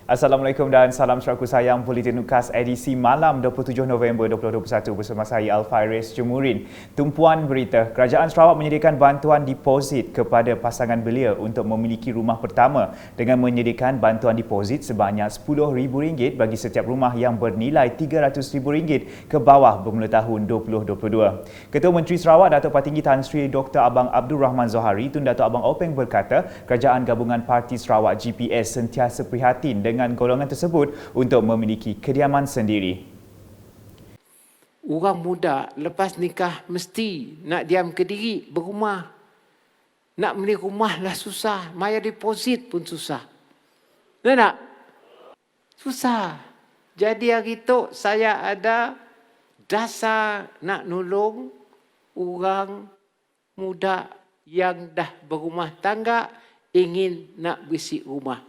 Assalamualaikum dan salam seraku sayang Bulletin Ukas edisi malam 27 November 2021 bersama saya Alfairis Jumurin. Tumpuan berita, Kerajaan Sarawak menyediakan bantuan deposit kepada pasangan belia untuk memiliki rumah pertama dengan menyediakan bantuan deposit sebanyak RM10,000 bagi setiap rumah yang bernilai RM300,000 ke bawah bermula tahun 2022. Ketua Menteri Sarawak Datuk Patinggi Tan Sri Dr. Abang Abdul Rahman Zohari Tun Datuk Abang Openg berkata, Kerajaan Gabungan Parti Sarawak GPS sentiasa prihatin dengan golongan tersebut untuk memiliki kediaman sendiri. Orang muda lepas nikah mesti nak diam ke diri, berumah. Nak beli rumah lah susah, bayar deposit pun susah. Betul tak? Susah. Jadi hari tu saya ada dasar nak nolong orang muda yang dah berumah tangga ingin nak besi rumah.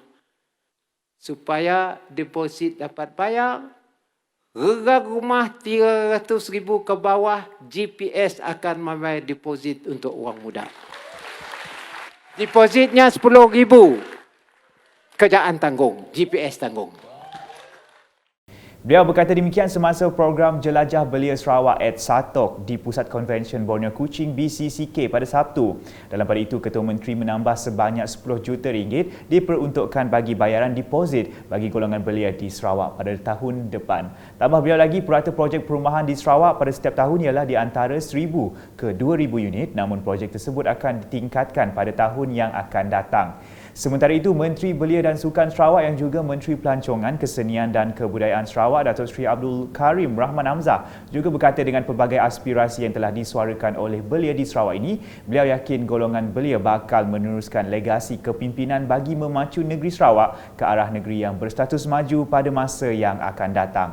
Supaya deposit dapat bayar, harga rumah RM300,000 ke bawah, GPS akan membayar deposit untuk orang muda. Depositnya RM10,000, kerajaan tanggung, GPS tanggung. Beliau berkata demikian semasa program Jelajah Belia Sarawak at Satok di Pusat Konvensyen Borneo Kuching BCCK pada Sabtu. Dalam pada itu, Ketua Menteri menambah sebanyak RM10 juta diperuntukkan bagi bayaran deposit bagi golongan belia di Sarawak pada tahun depan. Tambah beliau lagi, purata projek perumahan di Sarawak pada setiap tahun ialah di antara 1,000 ke 2,000 unit, namun projek tersebut akan ditingkatkan pada tahun yang akan datang. Sementara itu, Menteri Belia dan Sukan Sarawak yang juga Menteri Pelancongan, Kesenian dan Kebudayaan Sarawak Datuk Seri Abdul Karim Rahman Hamzah juga berkata dengan pelbagai aspirasi yang telah disuarakan oleh belia di Sarawak ini, beliau yakin golongan belia bakal meneruskan legasi kepimpinan bagi memacu negeri Sarawak ke arah negeri yang berstatus maju pada masa yang akan datang.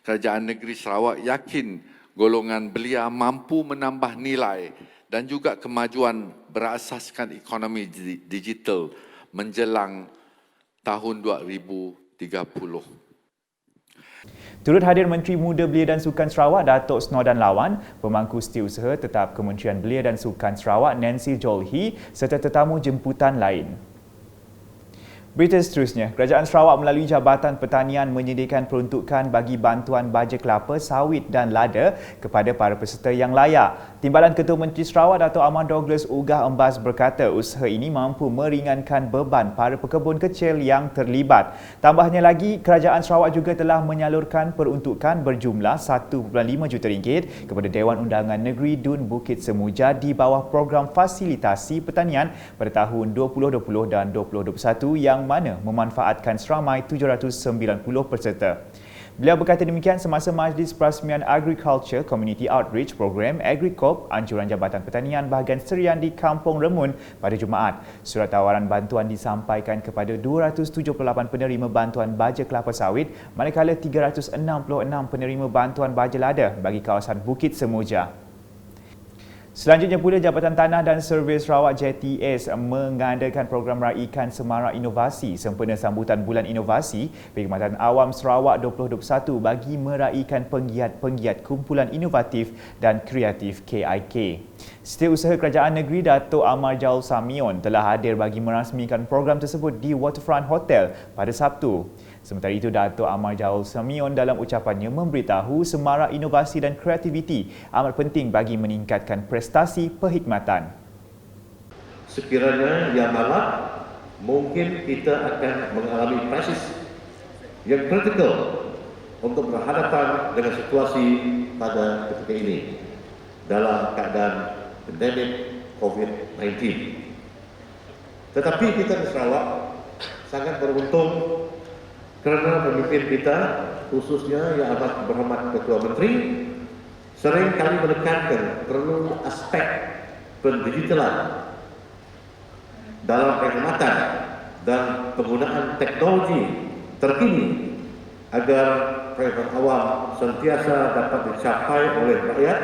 Kerajaan Negeri Sarawak yakin golongan belia mampu menambah nilai dan juga kemajuan berasaskan ekonomi digital menjelang tahun 2030. Turut hadir Menteri Muda Belia dan Sukan Sarawak Datuk Snodan Lawan, Pemangku Setiausaha Tetap Kementerian Belia dan Sukan Sarawak Nancy Jolhi serta tetamu jemputan lain. Berita seterusnya, Kerajaan Sarawak melalui Jabatan Pertanian menyediakan peruntukan bagi bantuan baja kelapa, sawit dan lada kepada para peserta yang layak. Timbalan Ketua Menteri Sarawak Datuk Ahmad Douglas Ugah Embas berkata usaha ini mampu meringankan beban para pekebun kecil yang terlibat. Tambahnya lagi, Kerajaan Sarawak juga telah menyalurkan peruntukan berjumlah RM1.5 juta kepada Dewan Undangan Negeri Dun Bukit Semuja di bawah program fasilitasi pertanian pada tahun 2020 dan 2021 yang mana memanfaatkan seramai 790 peserta. Beliau berkata demikian semasa Majlis Perasmian Agriculture Community Outreach Program AgriCorp Anjuran Jabatan Pertanian bahagian Serian di Kampung Remun pada Jumaat. Surat tawaran bantuan disampaikan kepada 278 penerima bantuan baja kelapa sawit manakala 366 penerima bantuan baja lada bagi kawasan Bukit Semuja. Selanjutnya pula, Jabatan Tanah dan Servis Sarawak JTS mengadakan program raikan Semarak Inovasi sempena sambutan Bulan Inovasi Perkhidmatan Awam Sarawak 2021 bagi meraikan penggiat-penggiat kumpulan inovatif dan kreatif KIK. Setiausaha Kerajaan Negeri Datuk Amar Jaul Samion telah hadir bagi merasmikan program tersebut di Waterfront Hotel pada Sabtu. Sementara itu, Datuk Amar Jaul Samion dalam ucapannya memberitahu semarak inovasi dan kreativiti amat penting bagi meningkatkan prestasi perkhidmatan. Sekiranya yang malam, mungkin kita akan mengalami krisis yang kritikal untuk berhadapan dengan situasi pada ketika ini dalam keadaan pandemik COVID-19. Tetapi kita di Sarawak sangat beruntung kerana pemimpin kita, khususnya Yang Amat Berhormat Ketua Menteri, sering kali menekankan perlu aspek pendigitalan dalam perkhidmatan dan penggunaan teknologi terkini agar perkhidmatan awam sentiasa dapat dicapai oleh rakyat.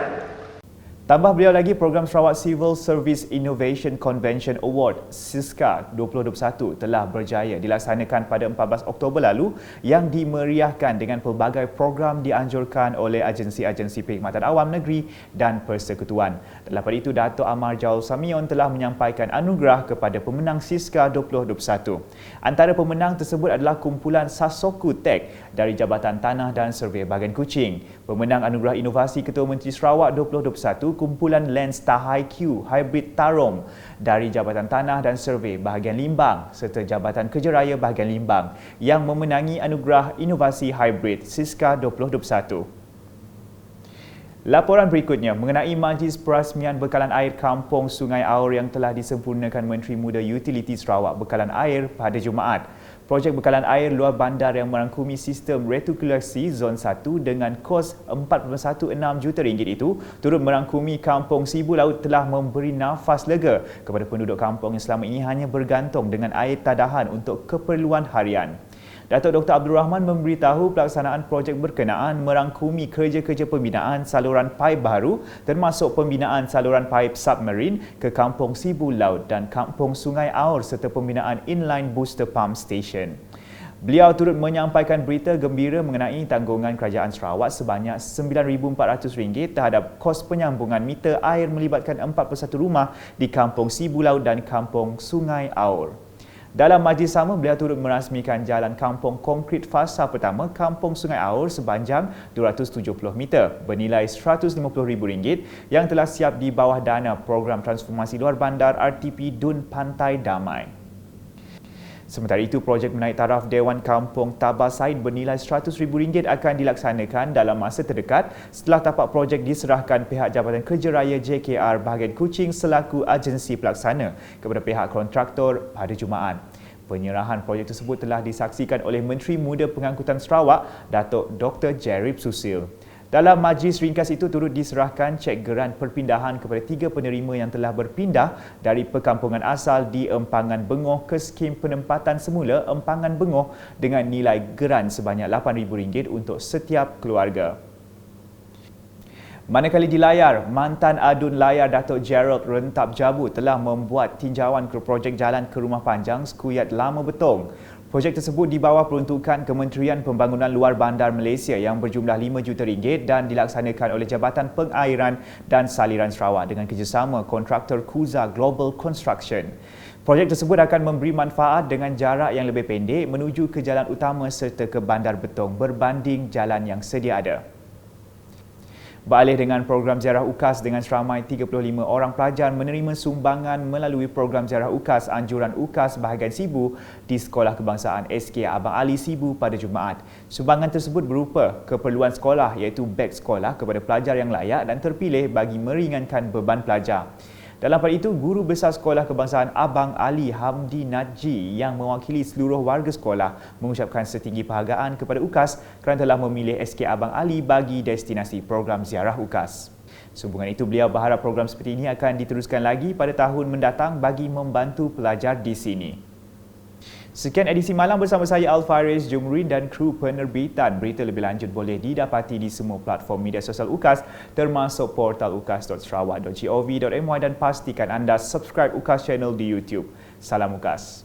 Tambah beliau lagi, program Sarawak Civil Service Innovation Convention Award SISCA 2021 telah berjaya dilaksanakan pada 14 Oktober lalu yang dimeriahkan dengan pelbagai program dianjurkan oleh agensi-agensi perkhidmatan awam negeri dan persekutuan. Dalam pada itu, Dato' Amar Jaul Samion telah menyampaikan anugerah kepada pemenang SISCA 2021. Antara pemenang tersebut adalah kumpulan Sasoku Tech dari Jabatan Tanah dan Survey Bahagian Kuching. Pemenang anugerah inovasi Ketua Menteri Sarawak 2021 kumpulan Lens Tahai Q Hybrid Tarom dari Jabatan Tanah dan Survey Bahagian Limbang serta Jabatan Kerja Raya Bahagian Limbang yang memenangi anugerah inovasi hybrid SISCA 2021. Laporan berikutnya mengenai Majlis Perasmian Bekalan Air Kampung Sungai Aur yang telah disempurnakan Menteri Muda Utility Sarawak Bekalan Air pada Jumaat. Projek bekalan air luar bandar yang merangkumi sistem retikulasi Zon 1 dengan kos RM4.16 juta itu turut merangkumi Kampung Sibu Laut telah memberi nafas lega kepada penduduk kampung yang selama ini hanya bergantung dengan air tadahan untuk keperluan harian. Datuk Dr. Abdul Rahman memberitahu pelaksanaan projek berkenaan merangkumi kerja-kerja pembinaan saluran paip baru termasuk pembinaan saluran paip submarine ke Kampung Sibu Laut dan Kampung Sungai Aur serta pembinaan inline booster pump station. Beliau turut menyampaikan berita gembira mengenai tanggungan Kerajaan Sarawak sebanyak RM9,400 terhadap kos penyambungan meter air melibatkan 41 rumah di Kampung Sibu Laut dan Kampung Sungai Aur. Dalam majlis sama, beliau turut merasmikan jalan kampung konkrit fasa pertama Kampung Sungai Aur sepanjang 270 meter bernilai RM150,000 yang telah siap di bawah dana Program Transformasi Luar Bandar RTP Dun Pantai Damai. Sementara itu, projek menaik taraf Dewan Kampung Tabah Said bernilai RM100,000 akan dilaksanakan dalam masa terdekat setelah tapak projek diserahkan pihak Jabatan Kerja Raya JKR Bahagian Kuching selaku agensi pelaksana kepada pihak kontraktor pada Jumaat. Penyerahan projek tersebut telah disaksikan oleh Menteri Muda Pengangkutan Sarawak, Datuk Dr. Jerib Susil. Dalam majlis ringkas itu turut diserahkan cek geran perpindahan kepada 3 penerima yang telah berpindah dari perkampungan asal di Empangan Bengoh ke skim penempatan semula Empangan Bengoh dengan nilai geran sebanyak RM8,000 untuk setiap keluarga. Manakala di layar, mantan adun layar Datuk Gerald Rentap Jabu telah membuat tinjauan ke projek jalan ke Rumah Panjang Skuyat Lama Betong. Projek tersebut di bawah peruntukan Kementerian Pembangunan Luar Bandar Malaysia yang berjumlah RM5 juta dan dilaksanakan oleh Jabatan Pengairan dan Saliran Sarawak dengan kerjasama kontraktor Kuza Global Construction. Projek tersebut akan memberi manfaat dengan jarak yang lebih pendek menuju ke jalan utama serta ke Bandar Betong berbanding jalan yang sedia ada. Beralih dengan program ziarah UKAS dengan seramai 35 orang pelajar menerima sumbangan melalui program ziarah UKAS anjuran UKAS bahagian Sibu di Sekolah Kebangsaan SK Abang Ali Sibu pada Jumaat. Sumbangan tersebut berupa keperluan sekolah iaitu beg sekolah kepada pelajar yang layak dan terpilih bagi meringankan beban pelajar. Dalam pada itu, Guru Besar Sekolah Kebangsaan Abang Ali Hamdi Najji yang mewakili seluruh warga sekolah mengucapkan setinggi penghargaan kepada UKAS kerana telah memilih SK Abang Ali bagi destinasi program ziarah UKAS. Sehubungan itu, beliau berharap program seperti ini akan diteruskan lagi pada tahun mendatang bagi membantu pelajar di sini. Sekian edisi malam bersama saya Al-Faris Jumrin dan kru penerbitan. Berita lebih lanjut boleh didapati di semua platform media sosial UKAS termasuk portal ukas.sarawak.gov.my dan pastikan anda subscribe UKAS channel di YouTube. Salam UKAS.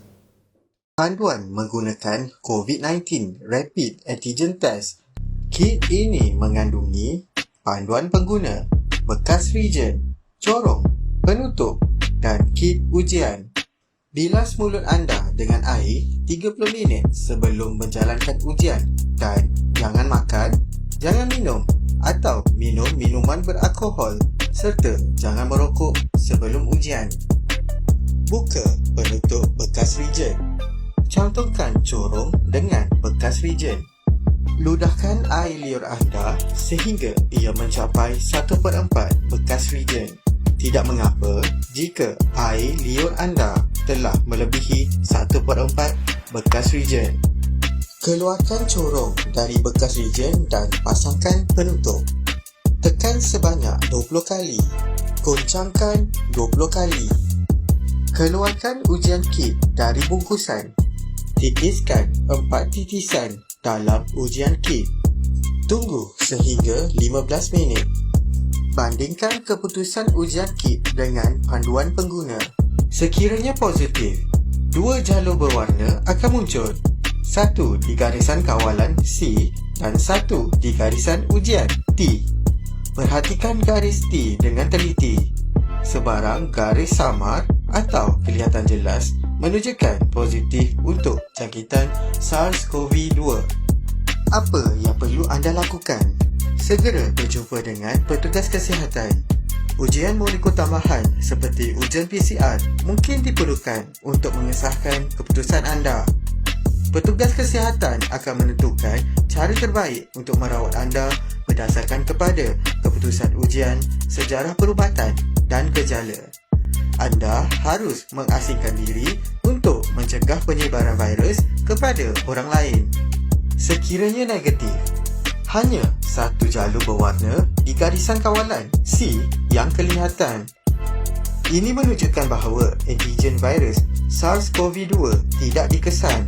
Panduan menggunakan COVID-19 Rapid Antigen Test. Kit ini mengandungi panduan pengguna, bekas reagen, corong, penutup dan kit ujian. Bilas mulut anda dengan air 30 minit sebelum menjalankan ujian dan jangan makan, jangan minum atau minum minuman beralkohol serta jangan merokok sebelum ujian. Buka penutup bekas reagen. Cantumkan corong dengan bekas reagen. Ludahkan air liur anda sehingga ia mencapai 1/4 bekas reagen. Tidak mengapa jika air liur anda telah melebihi 1/4 bekas reagen. Keluarkan corong dari bekas reagen dan pasangkan penutup. Tekan sebanyak 20 kali. Goncangkan 20 kali. Keluarkan ujian kit dari bungkusan. Titiskan 4 titisan dalam ujian kit. Tunggu sehingga 15 minit. Bandingkan keputusan ujian kit dengan panduan pengguna. Sekiranya positif, dua jalur berwarna akan muncul. Satu di garisan kawalan C dan satu di garisan ujian T. Perhatikan garis T dengan teliti. Sebarang garis samar atau kelihatan jelas menunjukkan positif untuk jangkitan SARS-CoV-2. Apa yang perlu anda lakukan? Segera berjumpa dengan petugas kesihatan. Ujian molekul tambahan seperti ujian PCR mungkin diperlukan untuk mengesahkan keputusan anda. Petugas kesihatan akan menentukan cara terbaik untuk merawat anda berdasarkan kepada keputusan ujian, sejarah perubatan dan gejala. Anda harus mengasingkan diri untuk mencegah penyebaran virus kepada orang lain. Sekiranya negatif, hanya satu jalur berwarna di garisan kawalan C yang kelihatan. Ini menunjukkan bahawa antigen virus SARS-CoV-2 tidak dikesan.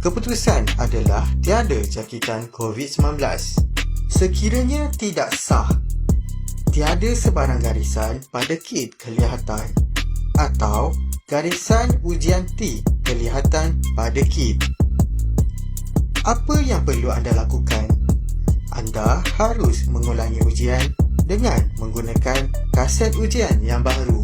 Keputusan adalah tiada jangkitan COVID-19. Sekiranya tidak sah, tiada sebarang garisan pada kit kelihatan atau garisan ujian T kelihatan pada kit. Apa yang perlu anda lakukan? Anda harus mengulangi ujian dengan menggunakan kaset ujian yang baru.